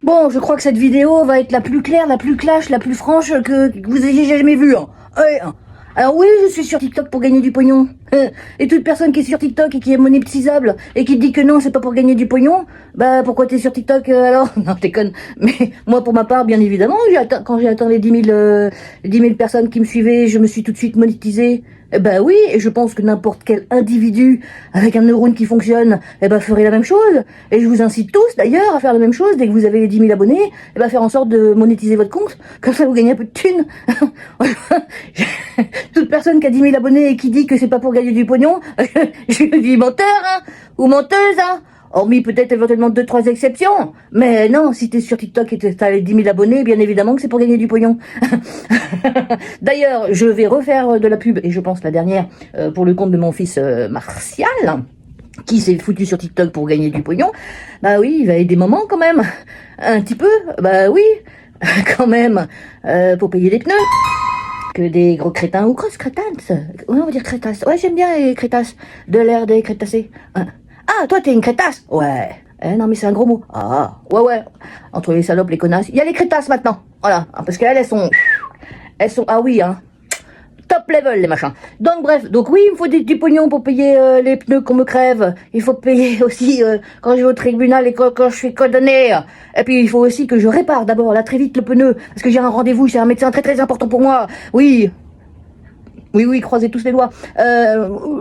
Bon, je crois que cette vidéo va être la plus claire, la plus clash, la plus franche que vous ayez jamais vue. Hein. Ouais. Alors oui, je suis sur TikTok pour gagner du pognon. Et toute personne qui est sur TikTok et qui est monétisable et qui dit que non, c'est pas pour gagner du pognon, bah pourquoi t'es sur TikTok alors? Non, je déconne. Mais moi, pour ma part, bien évidemment, quand j'ai atteint les 10 000 personnes qui me suivaient, je me suis tout de suite monétisé. Eh ben oui, et je pense que n'importe quel individu avec un neurone qui fonctionne, eh ben ferait la même chose. Et je vous incite tous d'ailleurs à faire la même chose dès que vous avez les 10 000 abonnés, eh ben faire en sorte de monétiser votre compte, comme ça vous gagnez un peu de thunes. Toute personne qui a 10 000 abonnés et qui dit que c'est pas pour gagner du pognon, je lui dis menteur, hein, ou menteuse, hein. Hormis peut-être éventuellement 2-3 exceptions. Mais non, si t'es sur TikTok et t'as les 10 000 abonnés, bien évidemment que c'est pour gagner du pognon. D'ailleurs, je vais refaire de la pub, et je pense la dernière, pour le compte de mon fils Martial, qui s'est foutu sur TikTok pour gagner du pognon. Bah oui, il va y avoir des moments quand même. Un petit peu, bah oui, quand même, pour payer des pneus. Que des gros crétins, ou grosses crétasses. Ouais, on va dire crétasses. Ouais, j'aime bien les crétasses. De l'air des crétassés. Ah, toi, t'es une crétasse? Ouais. Non, mais c'est un gros mot. Ah, ouais. Entre les salopes, les connasses. Il y a les crétasses maintenant. Voilà. Parce qu'elles, elles sont, ah oui, hein. Top level, les machins. Donc, bref. Donc, oui, il me faut du pognon pour payer les pneus qu'on me crève. Il faut payer aussi quand je vais au tribunal et quand je suis condamné. Et puis, il faut aussi que je répare d'abord, là, très vite, le pneu. Parce que j'ai un rendez-vous chez un médecin très, très important pour moi. Oui. Oui, croisez tous les doigts.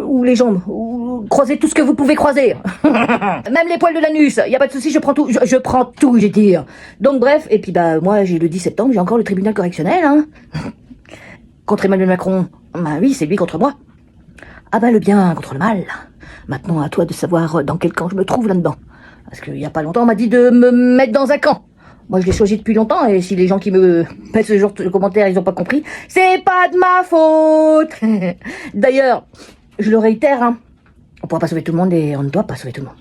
Ou les jambes. Ou croisez tout ce que vous pouvez croiser. Même les poils de l'anus. Y a pas de souci, je prends tout. Je prends tout, j'ai dit. Donc bref, et puis bah moi j'ai le 10 septembre, j'ai encore le tribunal correctionnel, hein. Contre Emmanuel Macron. Bah oui, c'est lui contre moi. Ah bah le bien contre le mal. Maintenant à toi de savoir dans quel camp je me trouve là-dedans. Parce qu'il y a pas longtemps on m'a dit de me mettre dans un camp. Moi, je l'ai choisi depuis longtemps, et si les gens qui me mettent ce genre de commentaires, ils ont pas compris, c'est pas de ma faute. D'ailleurs, je le réitère, hein, on pourra pas sauver tout le monde et on ne doit pas sauver tout le monde.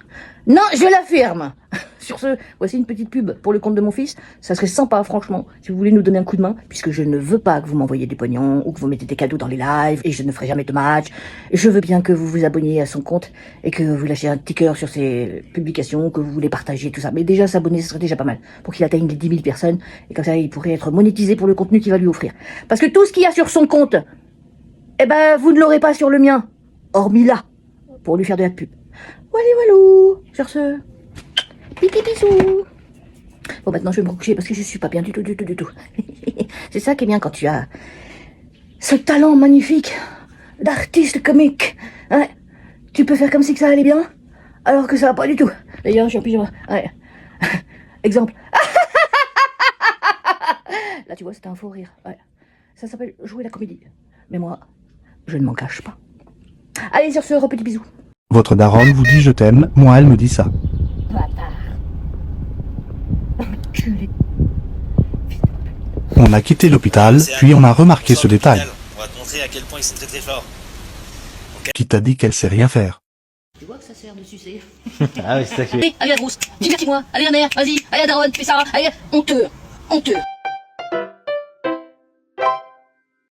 Non, je l'affirme. Sur ce, voici une petite pub pour le compte de mon fils. Ça serait sympa, franchement, si vous voulez nous donner un coup de main, puisque je ne veux pas que vous m'envoyiez du pognon ou que vous mettez des cadeaux dans les lives, et je ne ferai jamais de match. Je veux bien que vous vous abonniez à son compte et que vous lâchiez un petit cœur sur ses publications, que vous les partagez, tout ça. Mais déjà, s'abonner, ce serait déjà pas mal, pour qu'il atteigne les 10 000 personnes, et comme ça, il pourrait être monétisé pour le contenu qu'il va lui offrir. Parce que tout ce qu'il y a sur son compte, eh ben, vous ne l'aurez pas sur le mien, hormis là, pour lui faire de la pub. Walou, sur ce, pipi bisous. Bon, maintenant je vais me coucher parce que je suis pas bien du tout. C'est ça qui est bien quand tu as ce talent magnifique d'artiste comique. Ouais. Tu peux faire comme si que ça allait bien, alors que ça va pas du tout. D'ailleurs, je suis en pyjama. Ouais. Exemple. Là, tu vois, c'était un faux rire. Ouais. Ça s'appelle jouer la comédie. Mais moi, je ne m'en cache pas. Allez, sur ce, petit bisou. Votre daronne vous dit je t'aime, moi elle me dit ça. On a quitté l'hôpital, puis on a remarqué ce détail. On va te montrer à quel point ils sont très très forts. Okay. Qui t'a dit qu'elle sait rien faire? Tu vois que ça sert de sucer. Ah oui, c'est ça que... Allez, la grosse, divertis-moi. Allez, la mère, vas-y. Allez, la daronne, fais ça. Allez, honteux.